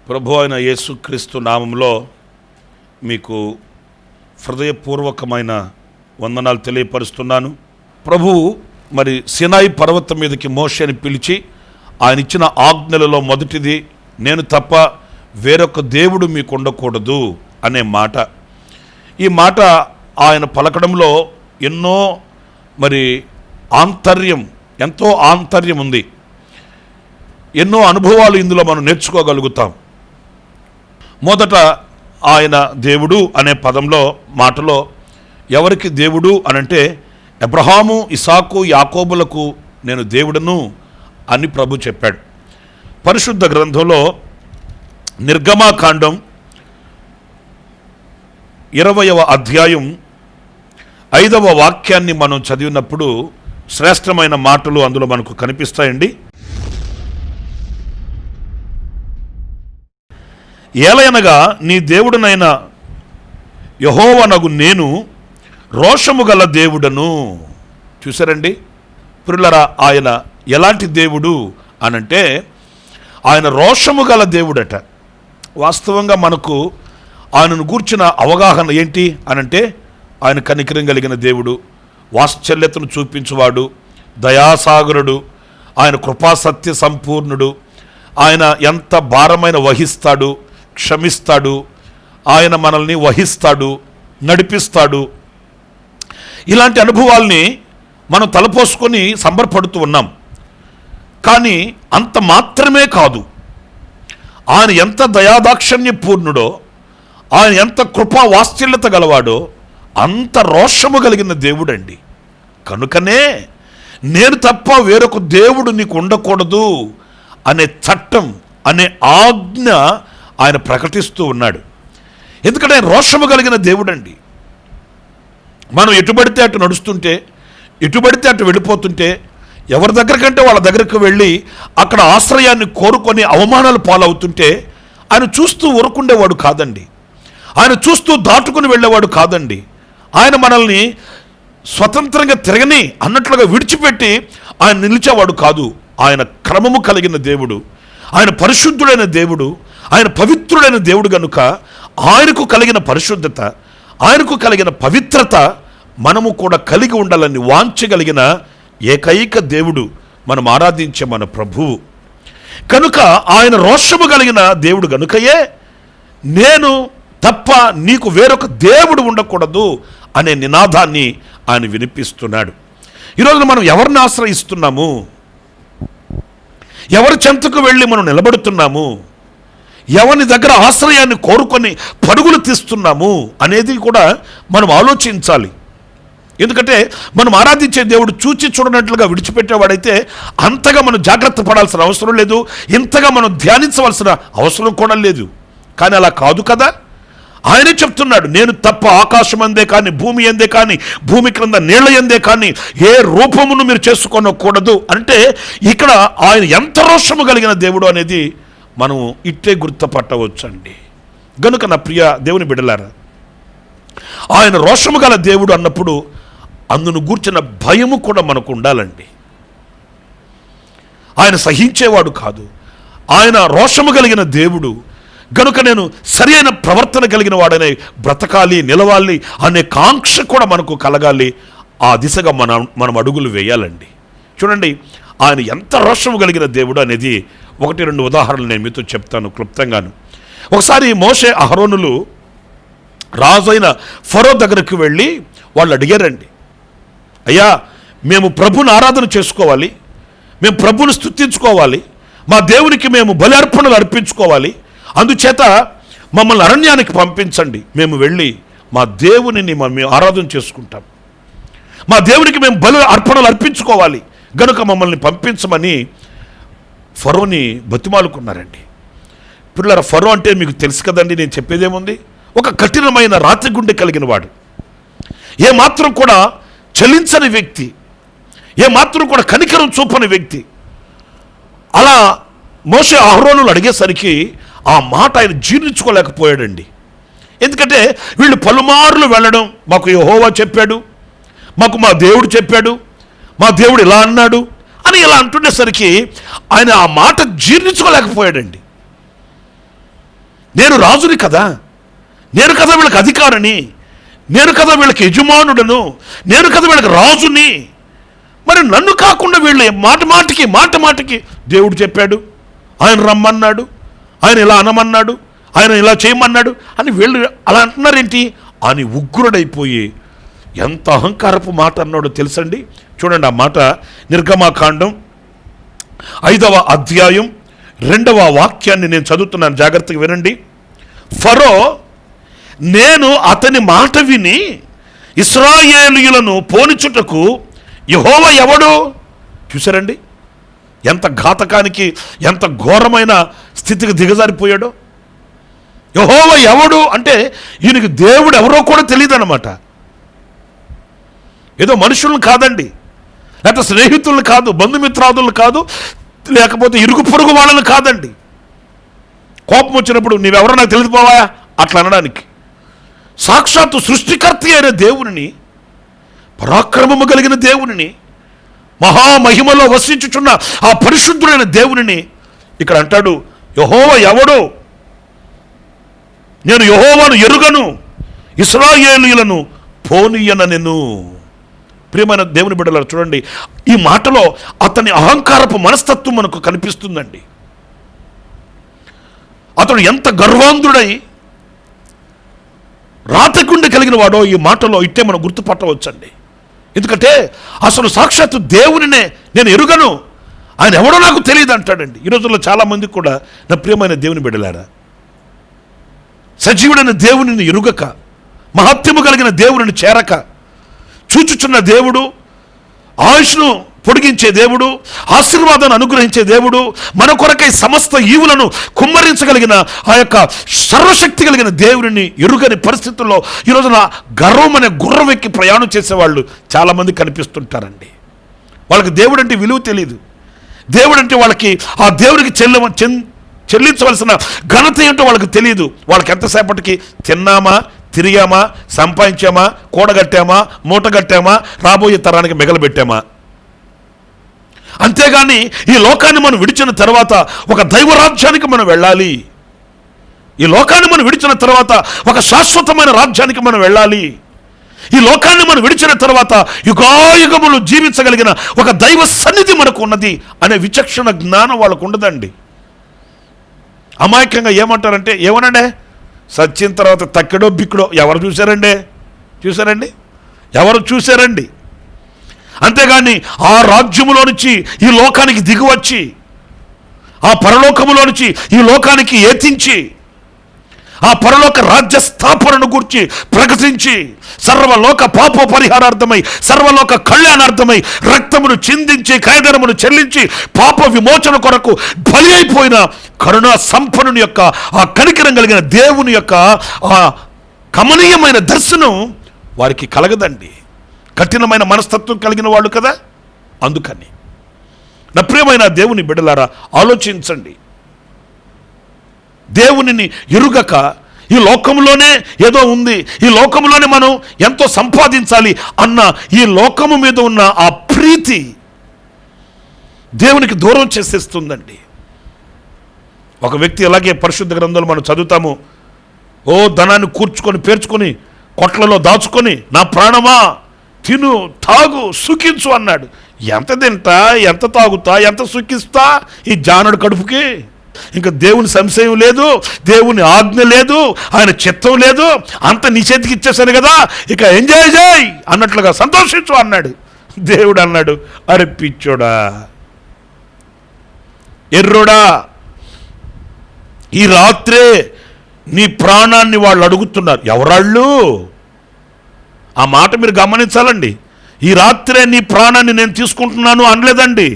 ప్రభు అయిన యేసుక్రీస్తు నామంలో మీకు హృదయపూర్వకమైన వందనాలు తెలియపరుస్తున్నాను. ప్రభువు మరి సినాయి పర్వతం మీదకి మోషేని పిలిచి ఆయన ఇచ్చిన ఆజ్ఞలలో మొదటిది నేను తప్ప వేరొక దేవుడు మీకు ఉండకూడదు అనే మాట. ఈ మాట ఆయన పలకడంలో ఎన్నో మరి ఎంతో ఆంతర్యం ఉంది. ఎన్నో అనుభవాలు ఇందులో మనం నేర్చుకోగలుగుతాం. మొదట ఆయన దేవుడు అనే మాటలో ఎవరికి దేవుడు అనంటే అబ్రహాము, ఇసాకు, యాకోబులకు నేను దేవుడను అని ప్రభు చెప్పాడు. పరిశుద్ధ గ్రంథంలో నిర్గమాకాండం 20వ అధ్యాయం 5వ వాక్యాన్ని మనం చదివినప్పుడు శ్రేష్టమైన మాటలు అందులో మనకు కనిపిస్తాయండి. ఏలయనగా నీ దేవుడునైన యెహోవానగు నేను రోషము గల దేవుడను. చూసారండి ప్రియులారా, ఆయన ఎలాంటి దేవుడు అనంటే ఆయన రోషము గల దేవుడట. వాస్తవంగా మనకు ఆయనను గూర్చిన అవగాహన ఏంటి అనంటే ఆయన కనికరం కలిగిన దేవుడు, వాత్సల్యతను చూపించువాడు, దయాసాగరుడు, ఆయన కృపాసత్య సంపూర్ణుడు, ఆయన ఎంత భారమైన వహిస్తాడు, క్షమిస్తాడు, ఆయన మనల్ని వహిస్తాడు, నడిపిస్తాడు. ఇలాంటి అనుభవాల్ని మనం తలపోసుకొని సంబరపడుతూ ఉన్నాం. కానీ అంత మాత్రమే కాదు, ఆయన ఎంత దయాదాక్షిణ్య పూర్ణుడో, ఆయన ఎంత కృపా వాత్సల్యత గలవాడో అంత రోషము కలిగిన దేవుడండి. కనుకనే నేను తప్ప వేరొక దేవుడు నీకు ఉండకూడదు అనే చట్టం, అనే ఆజ్ఞ ఆయన ప్రకటిస్తూ ఉన్నాడు. ఎందుకంటే ఆయన రోషము కలిగిన దేవుడండి. మనం ఎటుబడితే అటు నడుస్తుంటే, ఎటుబడితే అటు వెళ్ళిపోతుంటే, ఎవరి దగ్గరకంటే వాళ్ళ దగ్గరకు వెళ్ళి అక్కడ ఆశ్రయాన్ని కోరుకొని అవమానాలు పాలవుతుంటే ఆయన చూస్తూ ఊరుకుండేవాడు కాదండి. ఆయన చూస్తూ దాటుకుని వెళ్ళేవాడు కాదండి. ఆయన మనల్ని స్వతంత్రంగా తిరగని అన్నట్లుగా విడిచిపెట్టి ఆయన నిలిచేవాడు కాదు. ఆయన క్రమము కలిగిన దేవుడు, ఆయన పరిశుద్ధుడైన దేవుడు, ఆయన పవిత్రుడైన దేవుడు. కనుక ఆయనకు కలిగిన పరిశుద్ధత, ఆయనకు కలిగిన పవిత్రత మనము కూడా కలిగి ఉండాలని వాంఛగలిగిన ఏకైక దేవుడు మనం ఆరాధించే మన ప్రభువు. కనుక ఆయన రోషము కలిగిన దేవుడు గనుకయే నేను తప్ప నీకు వేరొక దేవుడు ఉండకూడదు అనే నినాదాన్ని ఆయన వినిపిస్తున్నాడు. ఈరోజు మనం ఎవరిని ఆశ్రయిస్తున్నాము, ఎవరి చెంతకు వెళ్ళి మనం నిలబడుతున్నాము, ఎవరి దగ్గర ఆశ్రయాన్ని కోరుకొని పరుగులు తీస్తున్నాము అనేది కూడా మనం ఆలోచించాలి. ఎందుకంటే మనం ఆరాధించే దేవుడు చూచి చూడనట్లుగా విడిచిపెట్టేవాడైతే అంతగా మనం జాగ్రత్త పడాల్సిన అవసరం లేదు, ఇంతగా మనం ధ్యానించవలసిన అవసరం కూడా లేదు. కానీ అలా కాదు కదా. ఆయనే చెప్తున్నాడు, నేను తప్ప ఆకాశం అందే కానీ, భూమి ఎందే కానీ, భూమి క్రింద నీళ్ల ఎందే కానీ ఏ రూపమును మీరు చేసుకోనకూడదు అంటే ఇక్కడ ఆయన ఎంత రోషము కలిగిన దేవుడు అనేది మనం ఇట్టే గుర్తుపట్టవచ్చండి. గనుక నా ప్రియ దేవుని బిడ్డలారా, ఆయన రోషము గల దేవుడు అన్నప్పుడు అందును గూర్చిన భయము కూడా మనకు ఉండాలండి. ఆయన సహించేవాడు కాదు, ఆయన రోషము కలిగిన దేవుడు. గనుక నేను సరి అయిన ప్రవర్తన కలిగిన వాడనే బ్రతకాలి, నిలవాలి అనే కాంక్ష కూడా మనకు కలగాలి. ఆ దిశగా మనం అడుగులు వేయాలండి. చూడండి ఆయన ఎంత రోషము కలిగిన దేవుడు అనేది 1-2 ఉదాహరణలు నేను మీతో చెప్తాను క్లుప్తంగాను. ఒకసారి మోషే, అహరోనులు రాజు అయిన ఫరో దగ్గరకు వెళ్ళి వాళ్ళు అడిగారండి, అయ్యా మేము ప్రభుని ఆరాధన చేసుకోవాలి, మేము ప్రభుని స్తుతించుకోవాలి, మా దేవునికి మేము బలి అర్పణలు అర్పించుకోవాలి, అందుచేత మమ్మల్ని అరణ్యానికి పంపించండి, మేము వెళ్ళి మా దేవుని మేము ఆరాధన చేసుకుంటాం, మా దేవునికి మేము బలి అర్పణలు అర్పించుకోవాలి, గనుక మమ్మల్ని పంపించమని ఫరోని బతిమాలుకున్నారండి. పిల్లల ఫరో అంటే మీకు తెలుసు కదండి, నేను చెప్పేదేముంది, ఒక కఠినమైన రాతి గుండె కలిగిన వాడు, ఏమాత్రం కూడా చలించని వ్యక్తి, ఏమాత్రం కూడా కనికరం చూపని వ్యక్తి. అలా మోషే అహరోనులు అడిగేసరికి ఆ మాట ఆయన జీర్ణించుకోలేకపోయాడండి. ఎందుకంటే వీళ్ళు పలుమార్లు వెళ్ళడం, మాకు యెహోవా చెప్పాడు, మాకు మా దేవుడు చెప్పాడు, మా దేవుడు ఇలా అన్నాడు అని ఇలా అంటుండేసరికి ఆయన ఆ మాట జీర్ణించుకోలేకపోయాడండి. నేను రాజుని కదా, నేను కదా వీళ్ళకి అధికారిని, నేను కదా వీళ్ళకి యజమానుడను, నేను కదా వీళ్ళకి రాజుని. మరి నన్ను కాకుండా వీళ్ళు మాట మాటికి దేవుడు చెప్పాడు, ఆయన రమ్మన్నాడు, ఆయన ఇలా అనమన్నాడు, ఆయన ఇలా చేయమన్నాడు అని వీళ్ళు అలా అంటున్నారేంటి అని ఉగ్రుడైపోయి ఎంత అహంకారపు మాట అన్నాడో తెలుసండి. చూడండి ఆ మాట, నిర్గమాకాండం 5వ అధ్యాయం 2వ వాక్యాన్ని నేను చదువుతున్నాను, జాగ్రత్తగా వినండి. ఫరో, నేను అతని మాట విని ఇశ్రాయేలీయులను పోనిచుటకు యెహోవా ఎవడు? చూసారండి ఎంత ఘాతకానికి, ఎంత ఘోరమైన స్థితికి దిగజారిపోయాడో. యెహోవా ఎవడు అంటే ఈయనకి దేవుడు ఎవరో కూడా తెలియదు అన్నమాట. ఏదో మనుషులను కాదండి, లేకపోతే స్నేహితులను కాదు, బంధుమిత్రాదులను కాదు, లేకపోతే ఇరుగు పొరుగు వాళ్ళని కాదండి. కోపం వచ్చినప్పుడు నీవెవరో నాకు తెలిసిపోవా అట్లా అనడానికి సాక్షాత్తు సృష్టికర్త అయిన దేవుని, పరాక్రమము కలిగిన దేవుని, మహామహిమలో వసించుచున్న ఆ పరిశుద్ధుడైన దేవుని ఇక్కడ అంటాడు, యెహోవా ఎవడు? నేను యెహోవాను ఎరుగను, ఇశ్రాయేలీయులను పోనీయనెను. ప్రియమైన దేవుని బిడ్డలారా చూడండి, ఈ మాటలో అతని అహంకారపు మనస్తత్వం మనకు కనిపిస్తుందండి. అతడు ఎంత గర్వాంధుడై రాతకుండి కలిగిన వాడో ఈ మాటలో ఇట్టే మనం గుర్తుపట్టవచ్చండి. ఎందుకంటే అసలు సాక్షాత్తు దేవునినే నేను ఎరుగను, ఆయన ఎవడో నాకు తెలియదు అంటాడండి. ఈ రోజుల్లో చాలామంది కూడా నా ప్రియమైన దేవుని బిడ్డలారా, సజీవుడైన దేవునిని ఎరుగక, మహత్యము కలిగిన దేవునిని చేరక, చూచుచున్న దేవుడు, ఆయుష్ను పొడిగించే దేవుడు, ఆశీర్వాదాన్ని అనుగ్రహించే దేవుడు, మన కొరకై సమస్త ఈవులను కుమ్మరించగలిగిన ఆ యొక్క సర్వశక్తి కలిగిన దేవుడిని ఎరుగని పరిస్థితుల్లో ఈ రోజున గర్వం అనే గుర్రం ఎక్కి ప్రయాణం చేసేవాళ్ళు చాలామంది కనిపిస్తుంటారండి. వాళ్ళకి దేవుడు అంటే విలువ తెలియదు. దేవుడు అంటే వాళ్ళకి ఆ దేవుడికి చెల్లించవలసిన ఘనత ఏంటో వాళ్ళకి తెలియదు. వాళ్ళకి ఎంతసేపటికి తిన్నామా, తిరిగామా, సంపాదించామా, కూడగట్టామా, మూటగట్టామా, రాబోయే తరానికి మిగలబెట్టామా, అంతేగాని ఈ లోకాన్ని మనం విడిచిన తర్వాత ఒక దైవరాజ్యానికి మనం వెళ్ళాలి, ఈ లోకాన్ని మనం విడిచిన తర్వాత ఒక శాశ్వతమైన రాజ్యానికి మనం వెళ్ళాలి, ఈ లోకాన్ని మనం విడిచిన తర్వాత యుగాయుగములు జీవించగలిగిన ఒక దైవ సన్నిధి మనకు ఉన్నది అనే విచక్షణ జ్ఞానం వాళ్ళకు ఉండదండి. అమాయకంగా ఏమంటారంటే, ఏమనండి సచ్చిన తర్వాత తక్కెడో బిక్కుడో ఎవరు చూశారండి? ఎవరు చూశారండి? అంతేగాని ఆ రాజ్యములో నుంచి ఈ లోకానికి దిగివచ్చి, ఆ పరలోకములో నుంచి ఈ లోకానికి ఏతించి, ఆ పరలోక రాజ్య స్థాపనను గురించి ప్రకటించి, సర్వలోక పాప పరిహారార్థమై, సర్వలోక కళ్యాణార్థమై రక్తమును చిందించి, క్రయధనమును చెల్లించి, పాప విమోచన కొరకు బలి అయిపోయిన కరుణా సంపన్నుని యొక్క ఆ కనికరం కలిగిన దేవుని యొక్క ఆ కమనీయమైన దర్శనం వారికి కలగదండి. కఠినమైన మనస్తత్వం కలిగిన వాళ్ళు కదా. అందుకని నా ప్రియమైన దేవుని బిడ్డలారా ఆలోచించండి. దేవునిని ఎరుగక ఈ లోకంలోనే ఏదో ఉంది, ఈ లోకంలోనే మనం ఎంతో సంపాదించాలి అన్న ఈ లోకము మీద ఉన్న ఆ ప్రీతి దేవునికి దూరం చేసేస్తుందండి. ఒక వ్యక్తి అలాగే పరిశుద్ధ గ్రంథంలో మనం చదువుతాము, ఓ ధనాన్ని కూర్చుకొని పేర్చుకొని కొట్లలో దాచుకొని, నా ప్రాణమా తిను తాగు సుఖించు అన్నాడు. ఎంత తింటా, ఎంత తాగుతా, ఎంత సుఖిస్తా ఈ జానడు కడుపుకి? ఇంకా దేవుని సంశయం లేదు, దేవుని ఆజ్ఞ లేదు, ఆయన చిత్తం లేదు, అంత నీ చేతికి ఇచ్చేసాను కదా, ఇక ఎంజాయ్ చేయి అన్నట్లుగా సంతోషించు అన్నాడు. దేవుడు అన్నాడు, అరే పిచ్చోడా, ఎర్రోడా, ఈ రాత్రే నీ ప్రాణాన్ని వాళ్ళు అడుగుతున్నారు. ఎవరాళ్ళు? ఆ మాట మీరు గమనించాలండి. ఈ రాత్రే నీ ప్రాణాన్ని నేను తీసుకుంటున్నాను అనలేదండి.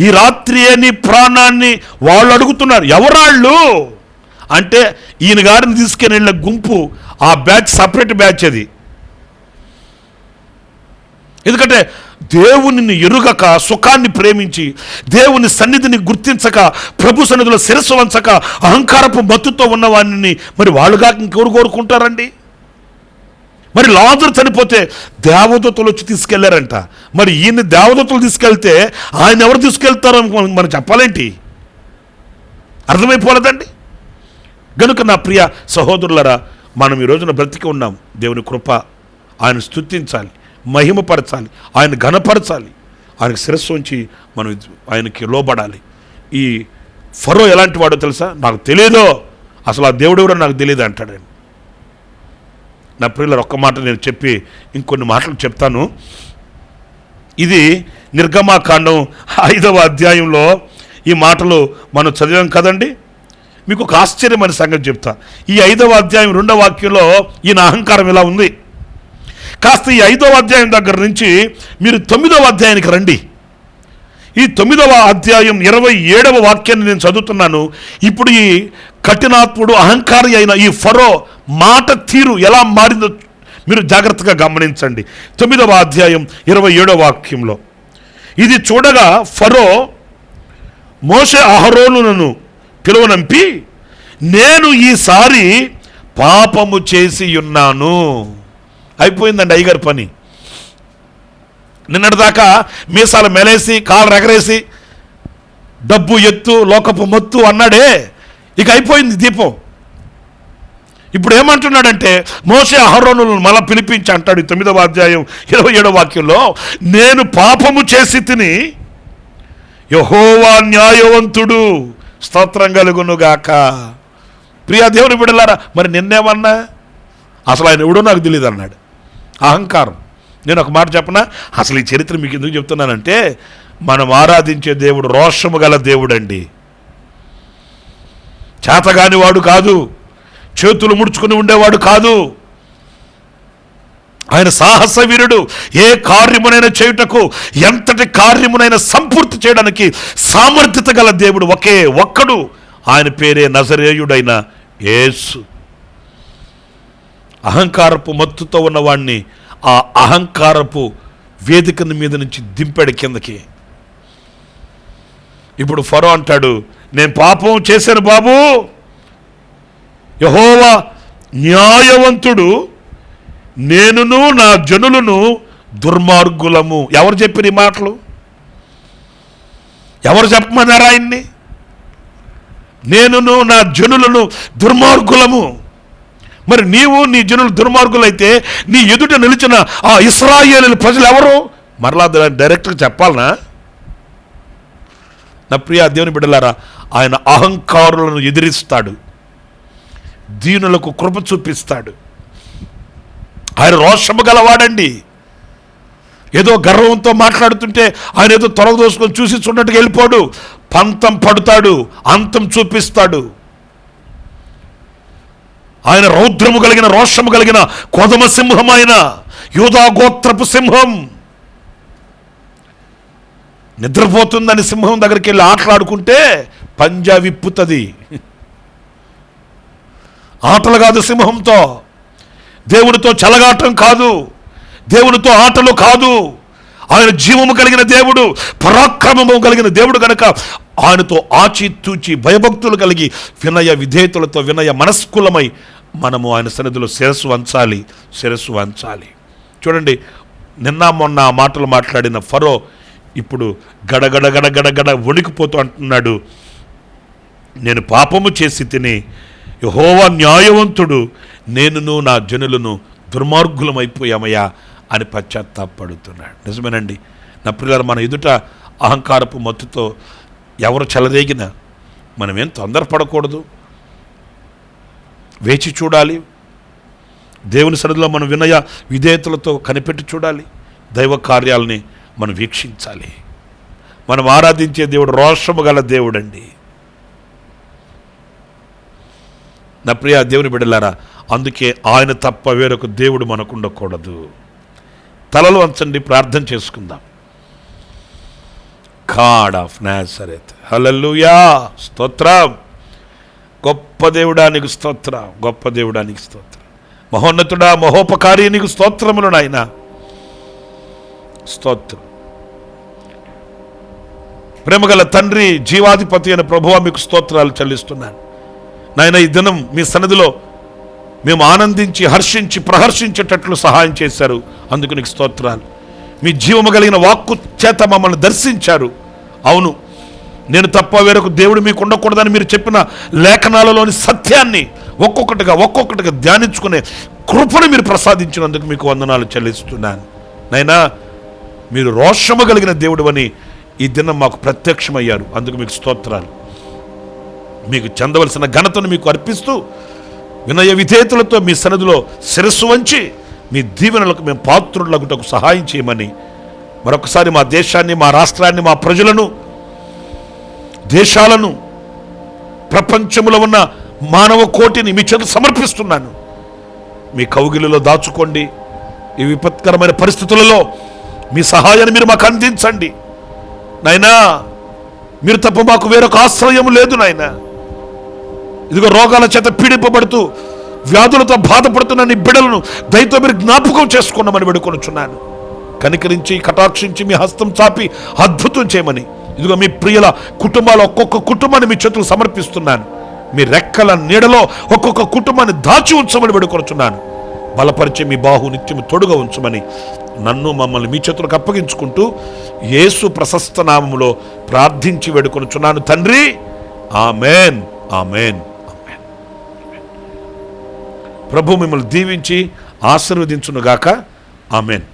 ఈ రాత్రియే నీ ప్రాణాన్ని వాళ్ళు అడుగుతున్నారు. ఎవరాళ్ళు అంటే ఈయన గారిని తీసుకుని వెళ్ళిన గుంపు, ఆ బ్యాచ్ సపరేట్ బ్యాచ్ అది. ఎందుకంటే దేవునిని ఎరుగక, సుఖాన్ని ప్రేమించి, దేవుని సన్నిధిని గుర్తించక, ప్రభు సన్నిధిలో శిరస్సు వంచక, అహంకారపు మత్తుతో ఉన్న వాడిని మరి వాళ్ళుగా ఇంకెవరు కోరుకుంటారండి? మరి లాజరు చనిపోతే దేవదూతలు వచ్చి తీసుకెళ్లారంట. మరి ఈయన్ని దేవదూతలు తీసుకెళ్తే ఆయన ఎవరు తీసుకెళ్తారో మనం చెప్పాలేంటి? అర్థమైపోలేదండి. గనుక నా ప్రియ సహోదరులరా, మనం ఈ రోజున బ్రతికి ఉన్నాం. దేవుని కృప, ఆయన స్తుతించాలి, మహిమపరచాలి, ఆయన ఘనపరచాలి, ఆయనకు శిరస్సు ఉంచి మనం ఆయనకి లోబడాలి. ఈ ఫరో ఎలాంటి వాడో తెలుసా? నాకు తెలియదో, అసలు ఆ దేవుడు ఎవడో నాకు తెలియదు అంటాడు ఆయన. నా ప్రియుల ఒక్క మాట నేను చెప్పి ఇంకొన్ని మాటలు చెప్తాను. ఇది నిర్గమాకాండం 5వ అధ్యాయంలో ఈ మాటలు మనం చదివాం కదండి. మీకు ఒక ఆశ్చర్యమైన సంగతి చెప్తా. ఈ 5వ అధ్యాయం 2వ వాక్యంలో ఈయన అహంకారం ఇలా ఉంది. కాస్త ఈ 5వ అధ్యాయం దగ్గర నుంచి మీరు 9వ అధ్యాయానికి రండి. ఈ 9వ అధ్యాయం 27వ వాక్యాన్ని నేను చదువుతున్నాను. ఇప్పుడు ఈ కఠినాత్ముడు, అహంకారి అయిన ఈ ఫరో మాట తీరు ఎలా మారిందో మీరు జాగ్రత్తగా గమనించండి. 9వ అధ్యాయం 27వ వాక్యంలో, ఇది చూడగా ఫరో మోషే అహరోనులను పిలువనంపి, నేను ఈసారి పాపము చేసి ఉన్నాను. అయిపోయిందండి అయ్యగారి పని. నిన్నటిదాకా మీసాలు మెలేసి కాళ్ళు ఎగరేసి డబ్బు ఎత్తు లోకపు మత్తు అన్నాడే, ఇక అయిపోయింది దీపం. ఇప్పుడు ఏమంటున్నాడంటే, మోషే అహరోనులను మళ్ళా పిలిపించి అంటాడు 9వ అధ్యాయం 27వ వాక్యంలో, నేను పాపము చేసి తిని, యెహోవా న్యాయవంతుడు, స్తోత్రం కలుగునుగాక. ప్రియా దేవుని బిడ్డలారా, మరి నిన్నేమన్నా? అసలు ఆయన ఎవడో నాకు తెలియదు అన్నాడు. అహంకారం. నేను ఒక మాట చెప్పనా? అసలు ఈ చరిత్ర మీకు ఎందుకు చెప్తున్నానంటే, మనం ఆరాధించే దేవుడు రోషము గల దేవుడు అండి. చేతగాని వాడు కాదు, చేతులు ముడుచుకుని ఉండేవాడు కాదు. ఆయన సాహస వీరుడు. ఏ కార్యమునైనా చేయుటకు, ఎంతటి కార్యమునైనా సంపూర్తి చేయడానికి సామర్థ్యత గల దేవుడు ఒకే ఒక్కడు. ఆయన పేరే నజరేయుడైన యేసు. అహంకారపు మత్తుతో ఉన్నవాణ్ణి ఆ అహంకారపు వేదిక మీద నుంచి దింపాడు కిందకి. ఇప్పుడు ఫరో అంటాడు, నేను పాపం చేశాను బాబు, యెహోవా న్యాయవంతుడు, నేనును నా జనులను దుర్మార్గులము. ఎవరు చెప్పిన ఈ మాటలు? ఎవరు చెప్పమన్నారు ఆయన్ని? నేనును నా జనులను దుర్మార్గులము. మరి నీవు నీ జనులు దుర్మార్గులైతే నీ ఎదుట నిలిచిన ఆ ఇశ్రాయేలు ప్రజలు ఎవరు? మరలా డైరెక్ట్గా చెప్పాలనా? నా ప్రియ దేవుని బిడ్డలారా, ఆయన అహంకారులను ఎదిరిస్తాడు, దీనులకు కృప చూపిస్తాడు. ఆయన రోషము గలవాడండి. ఏదో గర్వంతో మాట్లాడుతుంటే ఆయన ఏదో తొలగదోసుకొని చూసి చూడట్టుగా వెళ్ళిపోడు. పంతం పడుతాడు, అంతం చూపిస్తాడు. ఆయన రౌద్రము కలిగిన, రోషము కలిగిన కొదమ సింహం, ఆయన యూదా గోత్రపు సింహం. నిద్రపోతుందని సింహం దగ్గరికి వెళ్ళి ఆటలాడుకుంటే పంజా విప్పుతుంది. ఆటలు కాదు సింహంతో, దేవునితో చెలగాటం కాదు, దేవునితో ఆటలు కాదు. ఆయన జీవము కలిగిన దేవుడు, పరాక్రమము కలిగిన దేవుడు కనుక ఆయనతో ఆచితూచి భయభక్తులు కలిగి వినయ విధేయతలతో వినయ మనస్కులమై మనము ఆయన సన్నిధిలో శిరస్సు వంచాలి, శిరస్సు వంచాలి. చూడండి, నిన్న మొన్న ఆ మాటలు మాట్లాడిన ఫరో ఇప్పుడు గడగడ గడగడ వణికిపోతూ అంటున్నాడు, నేను పాపము చేసి తిని, యెహోవా న్యాయవంతుడు, నేనును నా జనులను దుర్మార్గులమైపోయామయ్యా అని పశ్చాత్తాపడుతున్నాడు. నిజమేనండి నా ప్రియులారా, మన ఎదుట అహంకారపు మత్తుతో ఎవరు చెలరేగినా మనమేం తొందరపడకూడదు, వేచి చూడాలి. దేవుని సన్నిధిలో మనం వినయ విధేయతలతో కనిపెట్టి చూడాలి. దైవ కార్యాలని మనం వీక్షించాలి. మనం ఆరాధించే దేవుడు రోషము గల దేవుడండి. నా ప్రియ దేవుని బిడ్డలారా, అందుకే ఆయన తప్ప వేరొక దేవుడు మనకు ఉండకూడదు. తలలు వంచండి, ప్రార్థన చేసుకుందాం. గాడ్ ఆఫ్ నాజరేత్, హల్లెలూయా, స్తోత్రం. గొప్ప దేవుడానికి స్తోత్రం, గొప్ప దేవుడానికి స్తోత్రం. మహోన్నతుడా, మహోపకారి, నీకు స్తోత్రములు నాయన, స్తోత్రం. ప్రేమగల తండ్రి, జీవాధిపతి అయిన ప్రభువా, మీకు స్తోత్రాలు చెల్లిస్తున్నాను నాయన. ఈ దినం మీ సన్నిధిలో మేము ఆనందించి హర్షించి ప్రహర్షించేటట్లు సహాయం చేశారు, అందుకు నీకు స్తోత్రాలు. మీ జీవము కలిగిన వాక్కు చేత మమ్మల్ని దర్శించారు. అవును, నేను తప్ప వేరొక దేవుడు మీకు ఉండకూడదని మీరు చెప్పిన లేఖనాలలోని సత్యాన్ని ఒక్కొక్కటిగా ధ్యానించుకునే కృపను మీరు ప్రసాదించినందుకు మీకు వందనాలు చెల్లిస్తున్నాను. నైనా మీరు రోషము కలిగిన దేవుడు అని ఈ దినం మాకు ప్రత్యక్షమయ్యారు. అందుకు మీకు స్తోత్రాలు. మీకు చెందవలసిన ఘనతను మీకు అర్పిస్తూ వినయ విధేయతలతో మీ సన్నిధిలో శిరస్సు వంచి మీ దీవెనలకు మేము పాత్రులగుటకు సహాయం చేయమని మరొకసారి మా దేశాన్ని, మా రాష్ట్రాన్ని, మా ప్రజలను, దేశాలను, ప్రపంచంలో ఉన్న మానవ కోటిని మీ చేత సమర్పిస్తున్నాను. మీ కౌగిలిలో దాచుకోండి. ఈ విపత్కరమైన పరిస్థితులలో మీ సహాయాన్ని మీరు మాకు అందించండి నాయనా. మీరు తప్ప మాకు వేరొక ఆశ్రయం లేదు నాయనా. ఇదిగో రోగాల చేత పీడింపబడుతూ వ్యాధులతో బాధపడుతున్న నీ బిడ్డలను దయతో మీరు జ్ఞాపకం చేసుకున్నామని వేడుకొనుచున్నాను. కనికరించి కటాక్షించి మీ హస్తం చాపి అద్భుతం చేయమని ఇదిగో మీ ప్రియుల కుటుంబాలు ఒక్కొక్క కుటుంబాన్ని మీ చేతులు సమర్పిస్తున్నాను. మీ రెక్కల నీడలో ఒక్కొక్క కుటుంబాన్ని దాచి ఉంచమని వేడుకొనుచున్నాను. బలపరిచే మీ బాహు నిత్యము తోడుగా ఉంచమని నన్ను మమ్మల్ని మీ చేతులకు అప్పగించుకుంటూ యేసు ప్రశస్త నామములో ప్రార్థించి వేడుకొనుచున్నాను తండ్రి. ఆమేన్, ఆమేన్, ఆమేన్. ప్రభు మిమ్మల్ని దీవించి ఆశీర్వదించునుగాక. ఆమేన్.